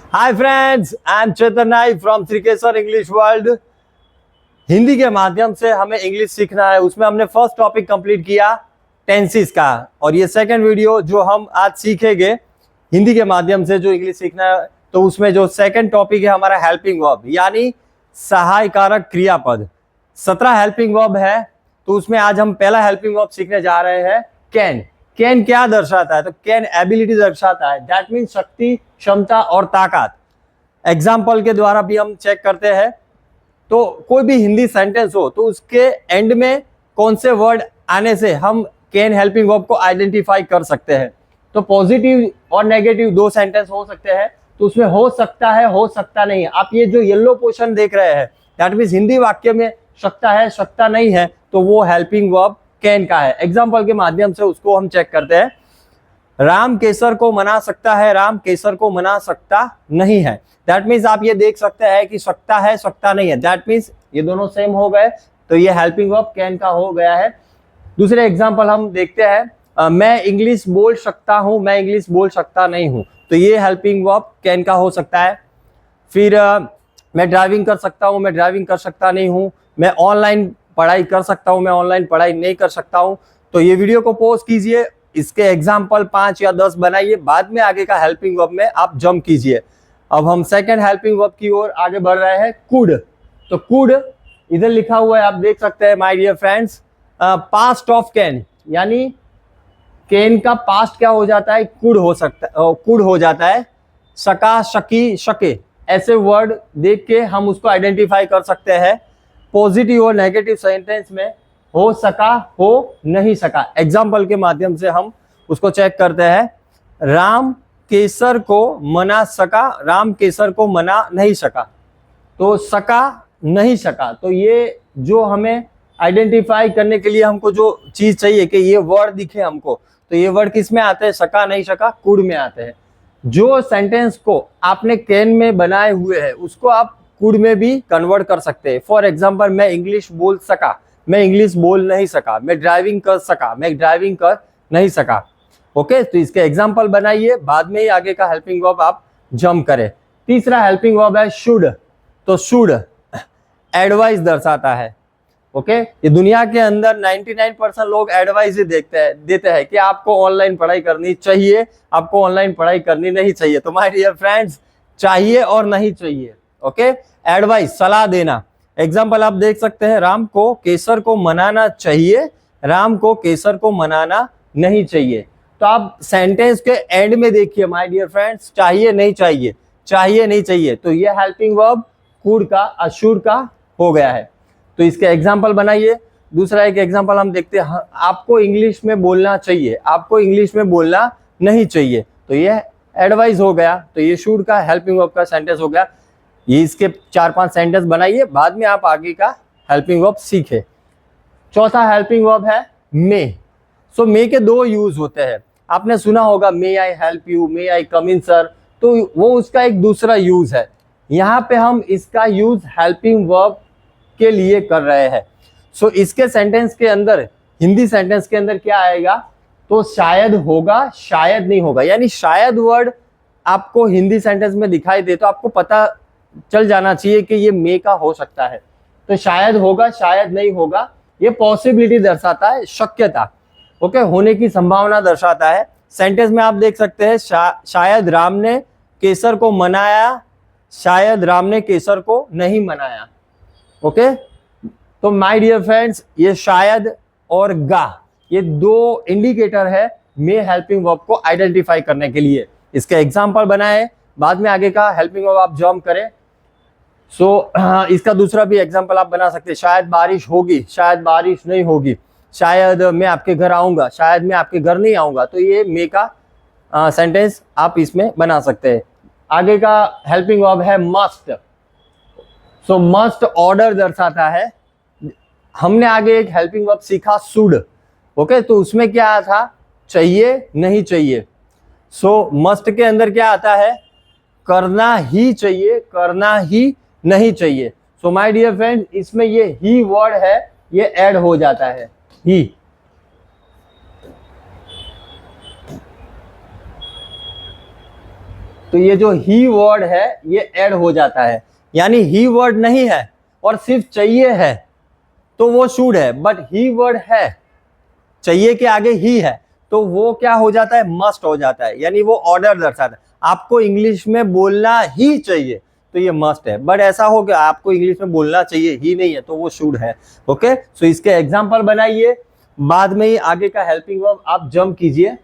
Hi friends, I am Chetan Naik from Trikeshwar English world. Hindi के माध्यम से हमें इंग्लिश सीखना है, उसमें हमने फर्स्ट टॉपिक कंप्लीट किया टेंसेस का, और ये सेकंड वीडियो जो हम आज सीखेंगे हिंदी के माध्यम से जो इंग्लिश सीखना है, तो उसमें जो सेकंड टॉपिक है हमारा हेल्पिंग वर्ब यानी सहायकारक क्रियापद। 17 हेल्पिंग वर्ब है, तो उसमें आज हम पहला हेल्पिंग वर्ब सीखने जा रहे हैं कैन। कैन क्या दर्शाता है? तो कैन एबिलिटी दर्शाता है, दैट मीन शक्ति, क्षमता और ताकत। एग्जाम्पल के द्वारा भी हम चेक करते हैं। तो कोई भी हिंदी सेंटेंस हो तो उसके एंड में कौन से वर्ड आने से हम कैन हेल्पिंग वर्ब को आइडेंटिफाई कर सकते हैं। तो पॉजिटिव और नेगेटिव दो सेंटेंस हो सकते हैं, तो उसमें हो सकता है, हो सकता नहीं है। आप ये जो येलो पोर्शन देख रहे हैं, दैट मीन्स हिंदी वाक्य में सकता है, सकता नहीं है, तो वो हेल्पिंग वर्ब कैन का है। एग्जाम्पल के माध्यम से उसको हम चेक करते हैं। राम केसर को मना सकता है, राम केसर को मना सकता नहीं है। दैट मीन्स आप ये देख सकते हैं कि सकता है, सकता नहीं है, दैट मीन्स ये दोनों सेम हो गए, तो ये हेल्पिंग वर्ब कैन का हो गया है। दूसरे एग्जाम्पल हम देखते हैं। मैं इंग्लिश बोल सकता हूं, मैं इंग्लिश बोल सकता नहीं हूं, तो ये हेल्पिंग वर्ब कैन का हो सकता है। फिर मैं ड्राइविंग कर सकता हूं, मैं ड्राइविंग कर सकता नहीं हूं। मैं ऑनलाइन पढ़ाई कर सकता हूं, मैं ऑनलाइन पढ़ाई नहीं कर सकता हूं। तो ये वीडियो को पॉज कीजिए, इसके एग्जाम्पल 5 या 10 बनाइए, बाद में आगे का हेल्पिंग वर्ब में आप जंप कीजिए। अब हम सेकंड हेल्पिंग वर्ब की ओर आगे बढ़ रहे हैं, कुड। तो कुड इधर लिखा हुआ है, आप देख सकते हैं my dear friends. Past of can यानी कैन का पास्ट क्या हो जाता है? कुड हो सकता है, कुड हो जाता है। सका, शकी, शके, ऐसे वर्ड देख के हम उसको आइडेंटिफाई कर सकते हैं। पॉजिटिव और नेगेटिव सेंटेंस में हो सका, हो नहीं सका। एग्जाम्पल के माध्यम से हम उसको चेक करते हैं। राम केसर को मना सका, राम केसर को मना नहीं सका। तो सका, नहीं सका, तो ये जो हमें आइडेंटिफाई करने के लिए हमको जो चीज चाहिए कि ये वर्ड दिखे हमको, तो ये वर्ड किस में आते हैं? सका, नहीं सका, कुड में आते हैं। जो सेंटेंस को आपने कैन में बनाए हुए है उसको आप कुड में भी कन्वर्ट कर सकते हैं। फॉर एग्जाम्पल, मैं इंग्लिश बोल सका, मैं इंग्लिश बोल नहीं सका। मैं ड्राइविंग कर सका, मैं ड्राइविंग कर नहीं सका। ओके, तो इसके एग्जाम्पल बनाइए, बाद में ही आगे का हेल्पिंग वर्ब आप जंप करें। तीसरा हेल्पिंग वर्ब है शुड। तो शुड एडवाइस दर्शाता है। ओके, ये दुनिया के अंदर 99% लोग एडवाइस ही देते हैं कि आपको ऑनलाइन पढ़ाई करनी चाहिए, आपको ऑनलाइन पढ़ाई करनी नहीं चाहिए। तो माय डियर फ्रेंड्स, चाहिए और नहीं चाहिए। ओके, एडवाइस, सलाह देना। एग्जाम्पल आप देख सकते हैं, राम को केसर को मनाना चाहिए, राम को केसर को मनाना नहीं चाहिए। तो आप सेंटेंस के एंड में देखिए माय डियर फ्रेंड्स, चाहिए नहीं चाहिए, चाहिए नहीं चाहिए, तो ये हेल्पिंग वर्ब कुड का, अशुड का हो गया है। तो इसके एग्जाम्पल बनाइए। दूसरा एक एग्जाम्पल हम देखते हैं, आपको इंग्लिश में बोलना चाहिए, आपको इंग्लिश में बोलना नहीं चाहिए, तो ये एडवाइस हो गया। तो ये शुड का हेल्पिंग वर्ब का सेंटेंस हो गया। ये इसके 4-5 सेंटेंस बनाइए, बाद में आप आगे का हेल्पिंग वर्ब सीखे। चौथा हेल्पिंग वर्ब है मे। सो मे के दो यूज होते हैं। आपने सुना होगा may I help you, may I come in sir, तो वो उसका एक दूसरा यूज है। यहाँ पे हम इसका यूज हेल्पिंग वर्ब के लिए कर रहे हैं। सो इसके सेंटेंस के अंदर, हिंदी सेंटेंस के अंदर क्या आएगा? तो शायद होगा, शायद नहीं होगा। यानी शायद वर्ड आपको हिंदी सेंटेंस में दिखाई दे तो आपको पता चल जाना चाहिए कि ये मे का हो सकता है। तो शायद होगा, शायद नहीं होगा, ये पॉसिबिलिटी दर्शाता है, शक्यता। ओके, होने की संभावना दर्शाता है। सेंटेंस में आप देख सकते हैं, शायद राम ने केसर को मनाया, शायद राम ने केसर को नहीं मनाया। ओके, तो माय डियर फ्रेंड्स, ये शायद और गा, ये दो इंडिकेटर है मे हेल्पिंग वर्ब को आइडेंटिफाई करने के लिए। इसके एग्जाम्पल बनाए, बाद में आगे का हेल्पिंग वर्ब आप जंप करें। सो इसका दूसरा भी एग्जाम्पल आप बना सकते हैं, शायद बारिश होगी, शायद बारिश नहीं होगी, शायद मैं आपके घर आऊंगा, शायद मैं आपके घर नहीं आऊंगा। तो ये मे का सेंटेंस आप इसमें बना सकते हैं। आगे का हेल्पिंग वर्ब है मस्ट। सो मस्ट ऑर्डर दर्शाता है। हमने आगे एक हेल्पिंग वर्ब सीखा शुड। ओके, तो उसमें क्या आया था? चाहिए नहीं चाहिए। सो मस्ट के अंदर क्या आता है? करना ही चाहिए, करना ही नहीं चाहिए। सो माय डियर फ्रेंड, इसमें ये ही वर्ड है, ये ऐड हो जाता है, ही। तो ये जो ही वर्ड है ये ऐड हो जाता है, यानी ही वर्ड नहीं है और सिर्फ चाहिए है तो वो शुड है, बट ही वर्ड है, चाहिए के आगे ही है तो वो क्या हो जाता है, मस्ट हो जाता है, यानी वो ऑर्डर दर्शाता है। आपको इंग्लिश में बोलना ही चाहिए तो ये मस्ट है, बट ऐसा हो गया आपको इंग्लिश में बोलना चाहिए ही नहीं है तो वो शुड है। ओके, सो इसके एग्जांपल बनाइए, बाद में ही आगे का हेल्पिंग वर्ब आप जंप कीजिए।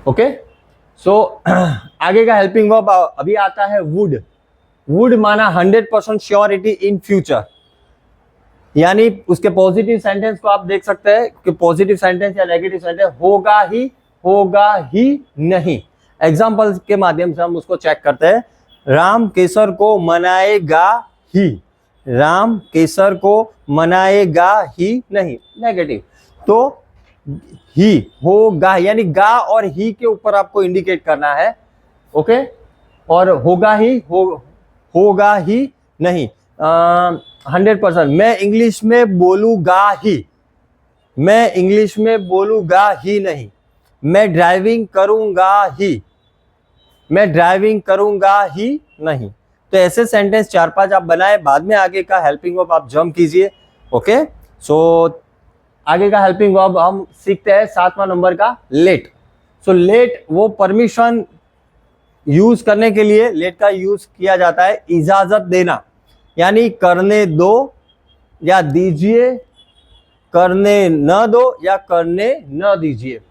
ओके, सो आगे का हेल्पिंग वर्ब अभी आता है वुड। वुड माना 100% श्योरिटी इन फ्यूचर, यानी उसके पॉजिटिव सेंटेंस को आप देख सकते हैं कि पॉजिटिव सेंटेंस या नेगेटिव सेंटेंस होगा ही नहीं। एग्जाम्पल के माध्यम से हम उसको चेक करते हैं। राम केसर को मनाएगा ही, राम केसर को मनाएगा ही नहीं, नेगेटिव। तो ही होगा, यानी गा और ही के ऊपर आपको इंडिकेट करना है। ओके, और होगा ही नहीं। 100% मैं इंग्लिश में बोलूंगा ही, मैं इंग्लिश में बोलूंगा ही नहीं। मैं ड्राइविंग करूंगा ही, मैं ड्राइविंग करूंगा ही नहीं। तो ऐसे सेंटेंस 4-5 आप बनाए, बाद में आगे का हेल्पिंग वर्ब आप जंप कीजिए। ओके, सो आगे का हेल्पिंग वर्ब हम सीखते हैं 7वां नंबर का लेट। सो लेट वो परमिशन यूज करने के लिए लेट का यूज किया जाता है, इजाजत देना, यानी करने दो या दीजिए, करने न दो या करने न दीजिए।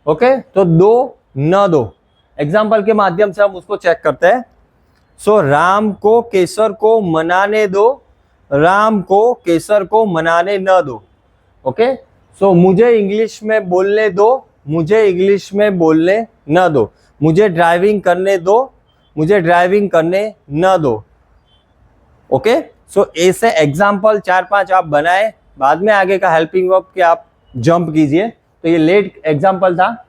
ओके, तो दो न दो। एग्जाम्पल के माध्यम से हम उसको चेक करते हैं। सो राम को केसर को मनाने दो, राम को केसर को मनाने न दो। ओके, सो मुझे इंग्लिश में बोलने दो, मुझे इंग्लिश में बोलने न दो। मुझे ड्राइविंग करने दो, मुझे ड्राइविंग करने न दो। ओके, सो ऐसे एग्जाम्पल 4-5 आप बनाए, बाद में आगे का हेल्पिंग वर्ब के आप जंप कीजिए। तो ये लेट एग्जाम्पल था।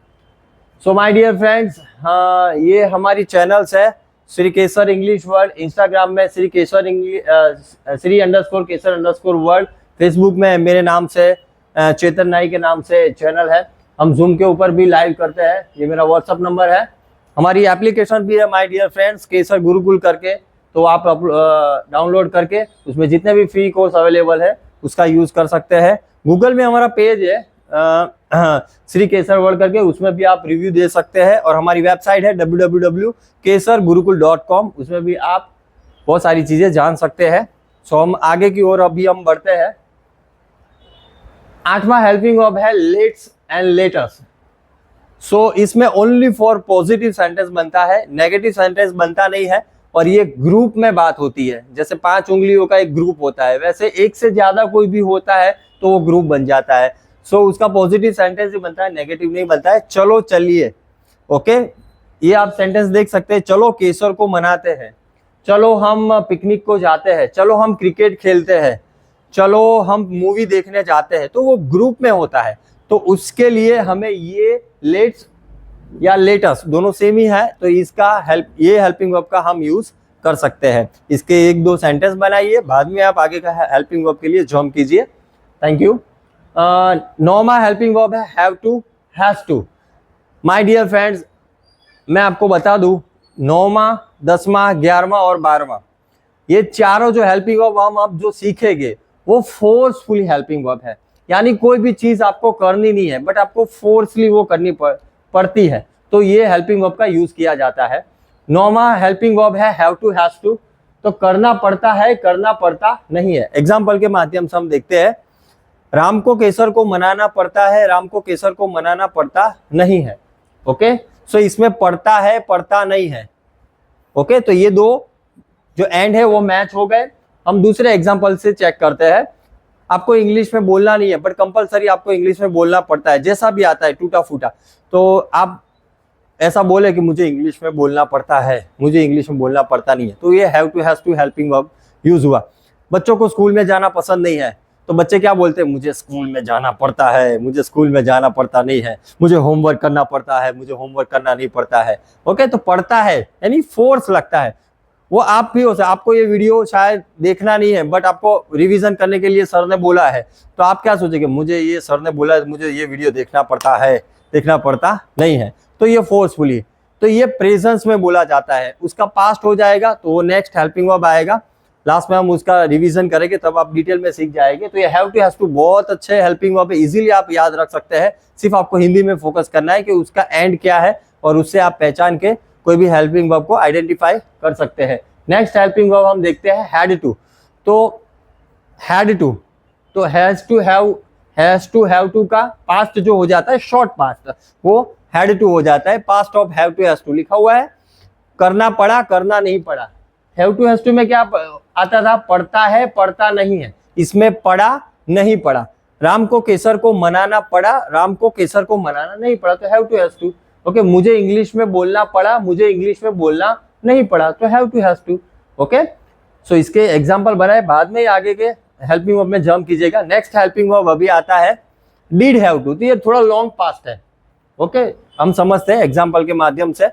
सो माय डियर फ्रेंड्स, हाँ ये हमारी चैनल्स है श्री केसर इंग्लिश वर्ल्ड, इंस्टाग्राम में श्री केसर श्री_केसर_वर्ल्ड, फेसबुक में मेरे नाम से चेतन नाई के नाम से चैनल है। हम जूम के ऊपर भी लाइव करते हैं, ये मेरा व्हाट्सअप नंबर है। हमारी एप्लीकेशन भी है माय डियर फ्रेंड्स केसर गुरुकुल करके, तो आप डाउनलोड करके उसमें जितने भी फ्री कोर्स अवेलेबल है उसका यूज कर सकते हैं। गूगल में हमारा पेज है श्री केसर वर्ल्ड करके, उसमें भी आप रिव्यू दे सकते हैं। और हमारी वेबसाइट है www.kesargurukul.com, उसमें भी आप बहुत सारी चीजें जान सकते हैं। सो हम आगे की ओर अभी हम बढ़ते हैं। 8वां हेल्पिंग वर्ब है लेट्स एंड लेटस। सो इसमें ओनली फॉर पॉजिटिव सेंटेंस बनता है, नेगेटिव सेंटेंस बनता नहीं है। और ये ग्रुप में बात होती है, जैसे 5 उंगलियों का एक ग्रुप होता है, वैसे एक से ज्यादा कोई भी होता है तो वो ग्रुप बन जाता है। सो उसका पॉजिटिव सेंटेंस ही बनता है, नेगेटिव नहीं बनता है। चलो चलिए, ओके, ये आप सेंटेंस देख सकते हैं। चलो केसर को मनाते हैं, चलो हम पिकनिक को जाते हैं, चलो हम क्रिकेट खेलते हैं, चलो हम मूवी देखने जाते हैं, तो वो ग्रुप में होता है। तो उसके लिए हमें ये लेट्स या लेटस दोनों सेम ही है, तो इसका ये हेल्पिंग वर्ब का हम यूज कर सकते हैं। इसके 1-2 सेंटेंस बनाइए, बाद में आप आगे का हेल्पिंग वर्ब के लिए जंप कीजिए। Thank you. 9वां हेल्पिंग वर्ब है have to, has to. My dear friends, मैं आपको बता दूं 9वां, 10वां, 11वां और 12वां ये चारों जो हेल्पिंग वर्ब हम अब जो सीखेंगे वो फोर्सफुली हेल्पिंग वर्ब है, यानी कोई भी चीज आपको करनी नहीं है बट आपको फोर्सली वो करनी पड़ती है, तो ये हेल्पिंग वर्ब का यूज किया जाता है। 9वां हेल्पिंग वर्ब है हैव टू, हैज टू, तो करना पड़ता है, करना पड़ता नहीं है। एग्जाम्पल के माध्यम से हम देखते हैं। राम को केसर को मनाना पड़ता है, राम को केसर को मनाना पड़ता नहीं है। ओके, सो इसमें पड़ता है, पड़ता नहीं है। ओके, तो ये दो जो एंड है वो मैच हो गए। हम दूसरे एग्जाम्पल से चेक करते हैं। आपको इंग्लिश में बोलना नहीं है बट कंपलसरी आपको इंग्लिश में बोलना पड़ता है, जैसा भी आता है टूटा फूटा, तो आप ऐसा बोले कि मुझे इंग्लिश में बोलना पड़ता है, मुझे इंग्लिश में बोलना पड़ता नहीं है, तो ये have to, has to helping verb use हुआ। बच्चों को स्कूल में जाना पसंद नहीं है तो बच्चे क्या बोलते हैं, मुझे स्कूल में जाना पड़ता है, मुझे स्कूल में जाना पड़ता नहीं है, मुझे होमवर्क करना पड़ता है, मुझे होमवर्क करना नहीं पड़ता है। ओके, तो पड़ता है यानी फोर्स लगता है। वो आप भी हो सकता, आपको ये वीडियो शायद देखना नहीं है बट आपको रिवीजन करने के लिए सर ने बोला है, तो आप क्या सोचेंगे, मुझे ये सर ने बोला है, मुझे ये वीडियो देखना पड़ता है, देखना पड़ता नहीं है। तो ये फोर्सफुली, तो ये प्रेजेंस में बोला जाता है। उसका पास्ट हो जाएगा तो वो नेक्स्ट हेल्पिंग वर्ब आएगा। लास्ट में हम उसका रिवीजन करेंगे तब आप डिटेल में सीख जाएंगे। तो ये हैव टू हैज टू बहुत अच्छे हेल्पिंग वर्ब है, इजीली आप याद रख सकते हैं। सिर्फ आपको हिंदी में फोकस करना है कि उसका एंड क्या है और उससे आप पहचान के कोई भी हेल्पिंग वर्ब को आइडेंटिफाई कर सकते हैं। नेक्स्ट हेल्पिंग वर्ब हम देखते हैं हैड टू। तो हैड टू, तो हैज टू हैव टू का पास्ट जो हो जाता है शॉर्ट पास्ट, वो हैड टू हो जाता है। Past of have to has to लिखा हुआ है। करना पड़ा, करना नहीं पड़ा। हैव टू हैज टू में क्या आता था? पढ़ता है, पढ़ता नहीं है। इसमें पढ़ा नहीं पढ़ा। राम को केसर को मनाना पड़ा, राम को केसर को मनाना नहीं पड़ा, तो have to has to. Okay, मुझे इंग्लिश में बोलना पड़ा, मुझे इंग्लिश में बोलना नहीं पड़ा, तो have to has to. Okay, so इसके एग्जांपल बनाए, बाद में आगे के हेल्पिंग वर्ब में जंप कीजिएगा। नेक्स्ट हेल्पिंग वर्ब अभी आता है डिड हैव टू। तो ये थोड़ा लॉन्ग पास्ट है। ओके, हम समझते हैं एग्जांपल के माध्यम से।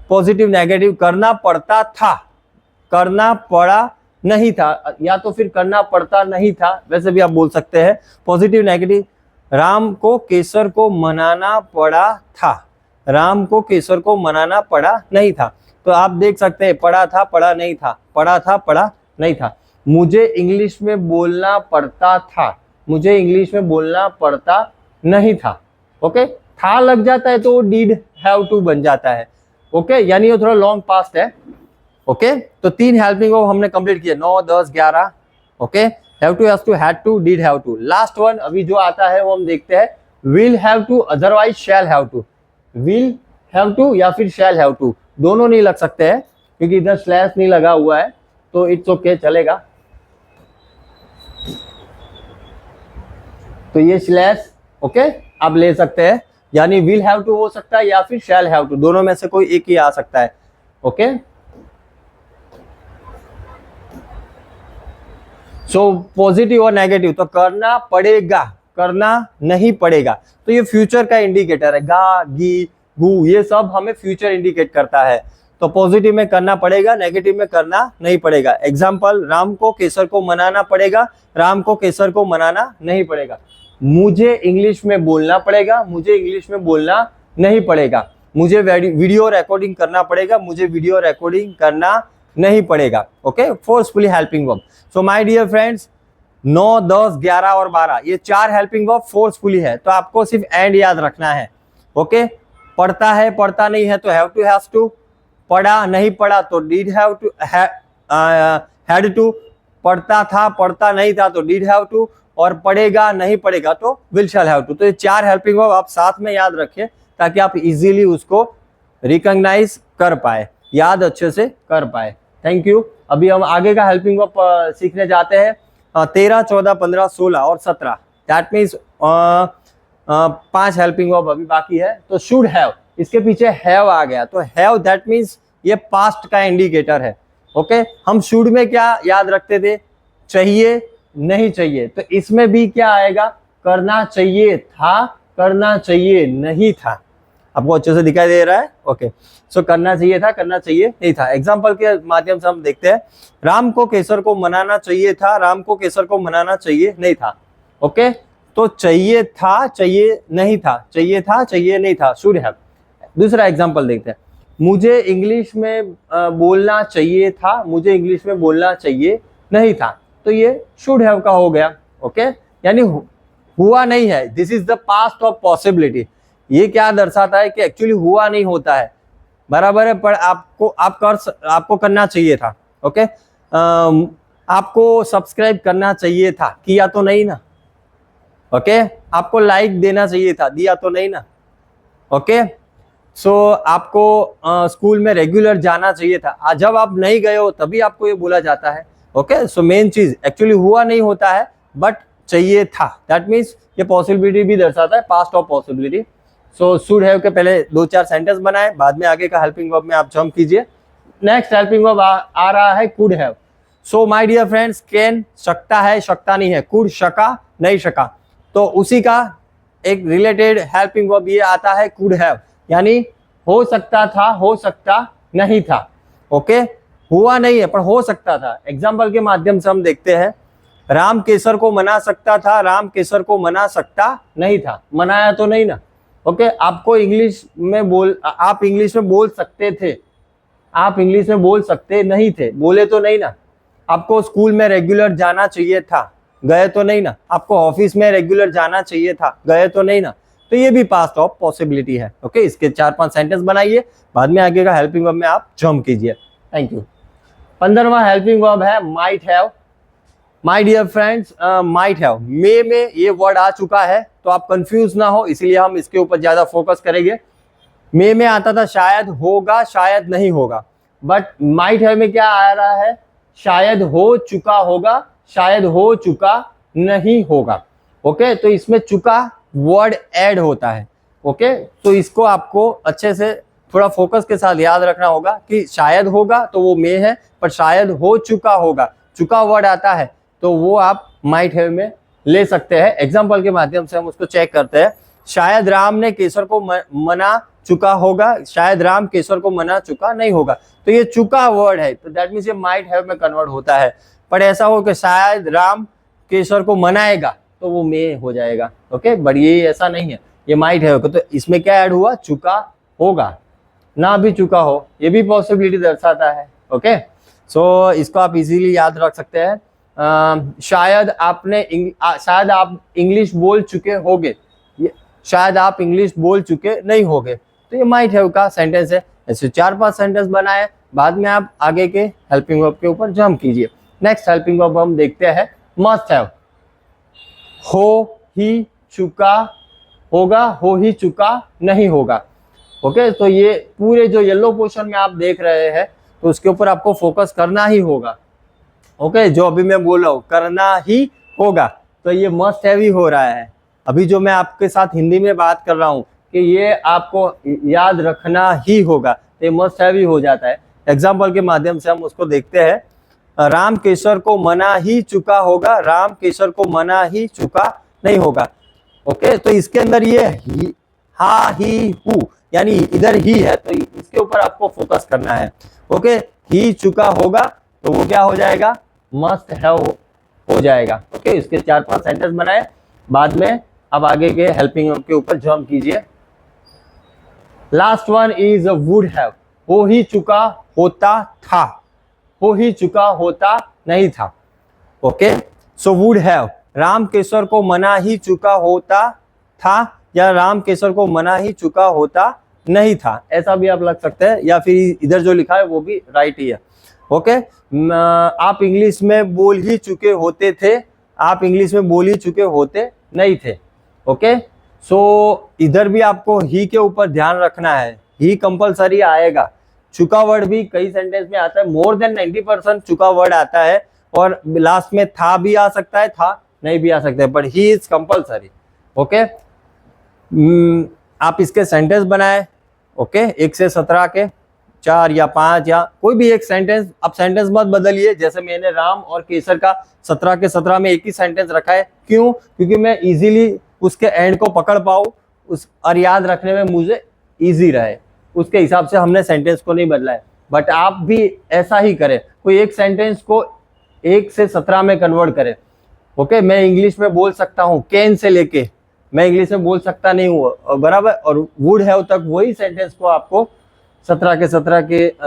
पॉजिटिव नेगेटिव, करना पड़ता था, करना पड़ा नहीं था, या तो फिर करना पड़ता नहीं था, वैसे भी आप बोल सकते हैं। पॉजिटिव नेगेटिव, राम को केसर को मनाना पड़ा था, राम को केसर को मनाना पड़ा नहीं था। तो आप देख सकते हैं पढ़ा था, पढ़ा नहीं था, पढ़ा था, पढ़ा नहीं था। मुझे इंग्लिश में बोलना पड़ता था, मुझे इंग्लिश में बोलना पड़ता नहीं था। ओके, था लग जाता है तो वो डिड हैव टू बन जाता है। ओके, यानी ये थोड़ा लॉन्ग पास्ट है। ओके, तो 3 हेल्पिंग वर्ब हमने कंप्लीट किया, 9, 10, 11। Okay, have to, has to, had to, did have to. Last one अभी जो आता है वो हम देखते हैं, will have to, otherwise shall have to. Will have to या फिर शैल हैव टू, दोनों नहीं लग सकते हैं क्योंकि इधर स्लैश नहीं लगा हुआ है, तो इट्स ओके, चलेगा। तो ये स्लैश ओके आप ले सकते हैं, यानी विल हैव टू हो सकता है या फिर शैल हैव टू, दोनों में से कोई एक ही आ सकता है। ओके, सो पॉजिटिव और नेगेटिव, तो करना पड़ेगा, करना नहीं पड़ेगा, तो ये फ्यूचर का इंडिकेटर है। गा, गी, गु, ये सब हमें फ्यूचर इंडिकेट करता है। तो पॉजिटिव में करना पड़ेगा, नेगेटिव में करना नहीं पड़ेगा। एग्जाम्पल, राम को केसर को मनाना पड़ेगा, राम को केसर को मनाना नहीं पड़ेगा। मुझे इंग्लिश में बोलना पड़ेगा, मुझे इंग्लिश में बोलना नहीं पड़ेगा। मुझे वीडियो रिकॉर्डिंग करना पड़ेगा, मुझे वीडियो रिकॉर्डिंग करना नहीं पड़ेगा। Okay, forcefully helping verb. So my dear friends, 9, 10, 11 और 12 ये 4 हेल्पिंग वर्ब फोर्सफुली है। तो आपको सिर्फ एंड याद रखना है। ओके, पढ़ता है, पढ़ता नहीं है तो हैव टू, हैज टू। पढ़ा नहीं पढ़ा तो did have to, had to. पढ़ता था, पढ़ता नहीं था तो डिड हैव टू, और पढ़ेगा नहीं पढ़ेगा तो विल शैल हैव टू। तो ये 4 हेल्पिंग वर्ब आप साथ में याद रखें ताकि आप इजीली उसको रिकॉग्नाइज कर पाए, याद अच्छे से कर पाए। Thank you. अभी हम आगे का हेल्पिंग वर्ब सीखने जाते हैं। 13, 14, 15, 16 और 17, दैट मीन्स 5 हेल्पिंग वर्ब अभी बाकी है। तो शुड हैव, इसके पीछे हैव आ गया, तो हैव दैट मीन्स ये पास्ट का इंडिकेटर है। ओके, हम शुड में क्या याद रखते थे? चाहिए नहीं चाहिए, तो इसमें भी क्या आएगा? करना चाहिए था, करना चाहिए नहीं था। आपको अच्छे से दिखाई दे रहा है? ओके, सो करना चाहिए था, करना चाहिए नहीं था। एग्जाम्पल के माध्यम से हम देखते हैं, राम को केसर को मनाना चाहिए था, राम को केसर को मनाना चाहिए नहीं था। ओके, तो चाहिए था, चाहिए नहीं था, चाहिए था, चाहिए नहीं था, शुड हैव। दूसरा एग्जाम्पल देखते हैं, मुझे इंग्लिश में बोलना चाहिए था, मुझे इंग्लिश में बोलना चाहिए नहीं था, तो ये शुड हैव का हो गया। ओके, यानी हुआ नहीं है, this is the past of possibility. ये क्या दर्शाता है कि एक्चुअली हुआ नहीं होता है, बराबर है, पर आपको करना चाहिए था। ओके, आपको सब्सक्राइब करना चाहिए था, किया तो नहीं ना। ओके, आपको लाइक देना चाहिए था, दिया तो नहीं ना। ओके, सो आपको स्कूल में रेगुलर जाना चाहिए था, जब आप नहीं गए हो तभी आपको ये बोला जाता है। ओके, सो मेन चीज एक्चुअली हुआ नहीं होता है बट चाहिए था, दैट मीन्स ये पॉसिबिलिटी भी दर्शाता है, past of possibility. So should have के पहले 2-4 सेंटेंस बनाए, बाद में आगे का हेल्पिंग वर्ब में आप जंप कीजिए। नेक्स्ट हेल्पिंग वर्ब आ रहा है could have. So my dear friends, can सकता है, सकता नहीं है, कुड सका नहीं सका, तो उसी का एक रिलेटेड हेल्पिंग वर्ब ये आता है कुड हैव, यानी हो सकता था, हो सकता नहीं था। ओके, हुआ नहीं है पर हो सकता था। एग्जाम्पल के माध्यम से हम देखते हैं, राम केसर को मना सकता था, राम केसर को मना सकता नहीं था, मनाया तो नहीं ना। ओके आपको इंग्लिश में आप इंग्लिश में बोल सकते थे, आप इंग्लिश में बोल सकते नहीं थे, बोले तो नहीं ना। आपको स्कूल में रेगुलर जाना चाहिए था, गए तो नहीं ना। आपको ऑफिस में रेगुलर जाना चाहिए था, गए तो नहीं ना। तो ये भी पास्ट ऑफ पॉसिबिलिटी है। ओके इसके 4-5 सेंटेंस बनाइए, बाद में आगे का हेल्पिंग वर्ब में आप जंप कीजिए। Thank you. 15वां हेल्पिंग वर्ब है might have. My dear friends, might have may में ये वर्ड आ चुका है, तो आप कंफ्यूज ना हो, इसलिए हम इसके ऊपर ज्यादा फोकस करेंगे। मे में आता था शायद होगा, शायद नहीं होगा, बट माइट हैव में क्या आ रहा है, शायद हो चुका होगा, शायद हो चुका नहीं होगा। ओके तो इसमें चुका वर्ड ऐड होता है। ओके तो इसको आपको अच्छे से थोड़ा फोकस के साथ याद रखना होगा कि शायद होगा तो वो मे है, पर शायद हो चुका होगा, चुका वर्ड आता है तो वो आप माइट हैव में ले सकते हैं। एग्जाम्पल के माध्यम से हम उसको चेक करते हैं। शायद राम ने केसर को मना चुका होगा, शायद राम केसर को मना चुका नहीं होगा। तो ये चुका वर्ड है, तो दैट मीन्स ये माइट हैव में कन्वर्ट होता है। पर ऐसा हो कि शायद राम केसर को मनाएगा तो वो मे हो जाएगा। ओके बट ये ऐसा नहीं है, ये माइट हैव। तो इसमें क्या ऐड हुआ, चुका होगा, ना भी चुका हो, ये भी पॉसिबिलिटी दर्शाता है। ओके सो इसको आप इजीली याद रख सकते हैं। शायद आप इंग्लिश बोल चुके होगे, शायद आप इंग्लिश बोल चुके नहीं होगे, तो ये माइट हैव का सेंटेंस है। ऐसे 4-5 सेंटेंस बनाए, बाद में आप आगे के हेल्पिंग वर्ब के ऊपर जंप कीजिए। नेक्स्ट हेल्पिंग वर्ब हम देखते हैं मस्ट हैव। हो ही चुका होगा, हो ही चुका नहीं होगा। ओके तो ये पूरे जो येलो पोर्शन में आप देख रहे हैं, तो उसके ऊपर आपको फोकस करना ही होगा। ओके जो अभी मैं बोल रहा हूँ करना ही होगा, तो ये मस्ट हैव ही हो रहा है। अभी जो मैं आपके साथ हिंदी में बात कर रहा हूँ कि ये आपको याद रखना ही होगा, तो ये मस्ट हैव ही हो जाता है। एग्जाम्पल के माध्यम से हम उसको देखते हैं। राम केसर को मना ही चुका होगा, राम केसर को मना ही चुका नहीं होगा। ओके तो इसके अंदर ये ही, हा ही हु यानी इधर ही है, तो इसके ऊपर आपको फोकस करना है। ओके ही चुका होगा तो वो क्या हो जाएगा, मस्ट हैव हो जाएगा। ओके इसके 4-5 सेंटेंस बनाए, बाद में अब आगे के हेल्पिंग वर्ब के ऊपर जंप कीजिए। Last one is would have. हो ही चुका होता था, हो ही चुका होता नहीं था। Okay so would have, Ram Kesar को मना ही चुका होता था, या राम केसर को मना ही चुका होता नहीं था, ऐसा भी आप लग सकते हैं, या फिर इधर जो लिखा है वो भी राइट ही है। ओके आप इंग्लिश में बोल ही चुके होते थे, आप इंग्लिश में बोल ही चुके होते नहीं थे। ओके सो इधर भी आपको ही के ऊपर ध्यान रखना है, ही कंपलसरी आएगा। चुका वर्ड भी कई सेंटेंस में आता है, मोर देन 90% चुका वर्ड आता है, और लास्ट में था भी आ सकता है, था नहीं भी आ सकता है, but he is compulsory. Okay आप इसके सेंटेंस बनाए। ओके 1 से 17 के 4 या 5 या कोई भी एक सेंटेंस, आप सेंटेंस मत बदलिए। जैसे मैंने राम और केसर का 17 के 17 में एक ही सेंटेंस रखा है, क्यों, क्योंकि मैं इजीली उसके एंड को पकड़ पाऊँ और याद रखने में मुझे इजी रहे, उसके हिसाब से हमने सेंटेंस को नहीं बदला है। बट आप भी ऐसा ही करें, कोई एक सेंटेंस को 1 से 17 में कन्वर्ट करें। ओके मैं इंग्लिश में बोल सकता हूँ कैन से लेके, मैं इंग्लिश में बोल सकता नहीं हूँ बराबर, और वुड हैव तक वही सेंटेंस को आपको 17 के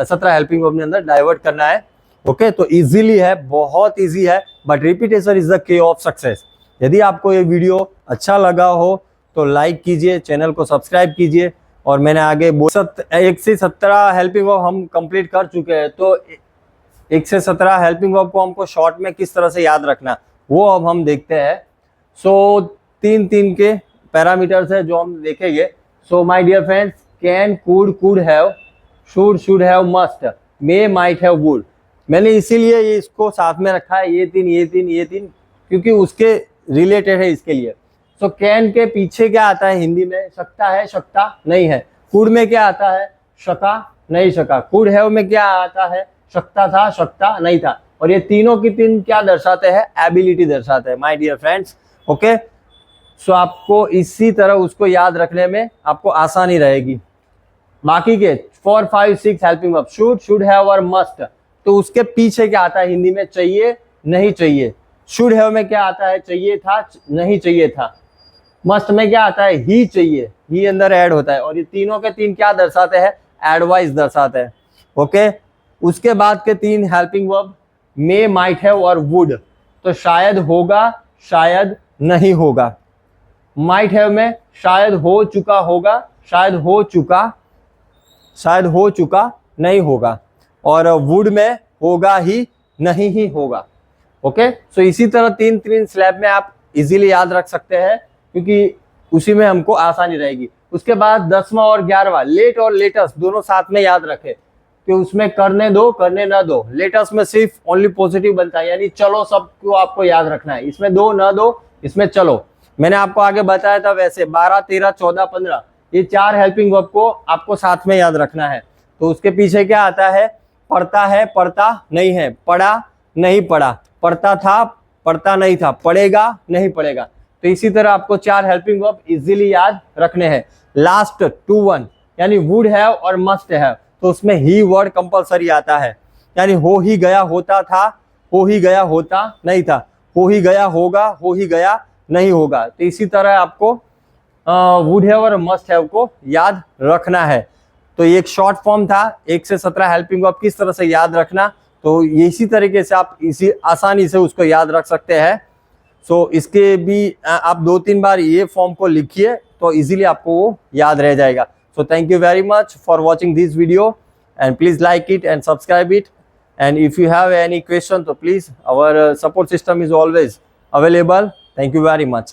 17 हेल्पिंग वर्ब के अंदर डाइवर्ट करना है। ओके तो इजीली है, बहुत इजी है, but repetition is the key of success. यदि आपको ये वीडियो अच्छा लगा हो तो लाइक कीजिए, चैनल को सब्सक्राइब कीजिए। और मैंने आगे 1 से 17 हेल्पिंग वर्ब हम कंप्लीट कर चुके हैं, तो 1 से 17 हेल्पिंग वर्ब को हमको शॉर्ट में किस तरह से याद रखना, वो अब हम देखते हैं। सो 3 के पैरामीटर्स है जो हम देखेंगे। So my dear friends, can, could have, should have, must, may, might have, would. मैंने इसीलिए ये इसको साथ में रखा है, ये तीन, क्योंकि उसके रिलेटेड है इसके लिए। सो कैन के पीछे क्या आता है हिंदी में, सकता है, शकता नहीं है। कुड में क्या आता है, शका नहीं शका। कुड हैव में क्या आता है, शकता था, शकता नहीं था। और ये तीनों की तीन क्या दर्शाते हैं, एबिलिटी दर्शाते हैं my dear friends. Okay so आपको इसी तरह उसको याद रखने में आपको आसानी रहेगी। बाकी के 4, 5, 6 हेल्पिंग वर्ब, शुड हैव और मस्ट, तो उसके पीछे क्या आता है हिंदी में, चाहिए नहीं चाहिए। शुड हैव में क्या आता है, चाहिए था नहीं चाहिए था। मस्ट में क्या आता है, ही चाहिए, ही अंदर ऐड होता है, और ये तीनों के तीन क्या दर्शाते हैं, एडवाइस दर्शाते हैं। ओके, उसके बाद के तीन helping verb may, might have और वुड, तो शायद होगा, शायद नहीं होगा। माइट हैव में शायद हो चुका होगा, शायद हो चुका, शायद हो चुका नहीं होगा, और वुड में होगा ही नहीं ही होगा। ओके, सो इसी तरह तीन तीन स्लैब में आप इजीली याद रख सकते हैं, क्योंकि उसी में हमको आसानी रहेगी। उसके बाद 10वां और 11वां, लेट और लेटेस्ट दोनों साथ में याद रखें, कि उसमें करने दो करने ना दो। लेटेस्ट में सिर्फ ओनली पॉजिटिव बनता है, यानी चलो सबको आपको याद रखना है, इसमें दो ना दो, इसमें चलो। मैंने आपको आगे बताया था वैसे 12, 13, 14, 15 ये चार हेल्पिंग वर्ब को आपको साथ में याद रखना है। तो उसके पीछे क्या आता है, पढ़ता है, पढ़ता नहीं है, पढ़ा नहीं पढ़ा, पढ़ता था, पढ़ता नहीं था, पढ़ेगा नहीं पढ़ेगा। तो इसी तरह आपको चार हेल्पिंग वर्ब इजीली याद रखने हैं। लास्ट 2 1 यानी वुड हैव और मस्ट हैव, तो उसमें ही वर्ड कंपलसरी आता है, यानी हो ही गया होता था, हो ही गया होता नहीं था, हो ही गया होगा, हो ही गया नहीं होगा। तो इसी तरह आपको वुड हैव और मस्ट हैव को याद रखना है। तो ये एक शॉर्ट फॉर्म था, 1 से 17 हेल्पिंग वर्ब किस तरह से याद रखना, तो इसी तरीके से आप इसी आसानी से उसको याद रख सकते हैं। सो इसके भी आप 2-3 बार ये फॉर्म को लिखिए, तो इजीली आपको वो याद रह जाएगा। So thank you very much for watching this video, and please like it and subscribe it, and if you have any question, so please, our support system is always available. Thank you very much.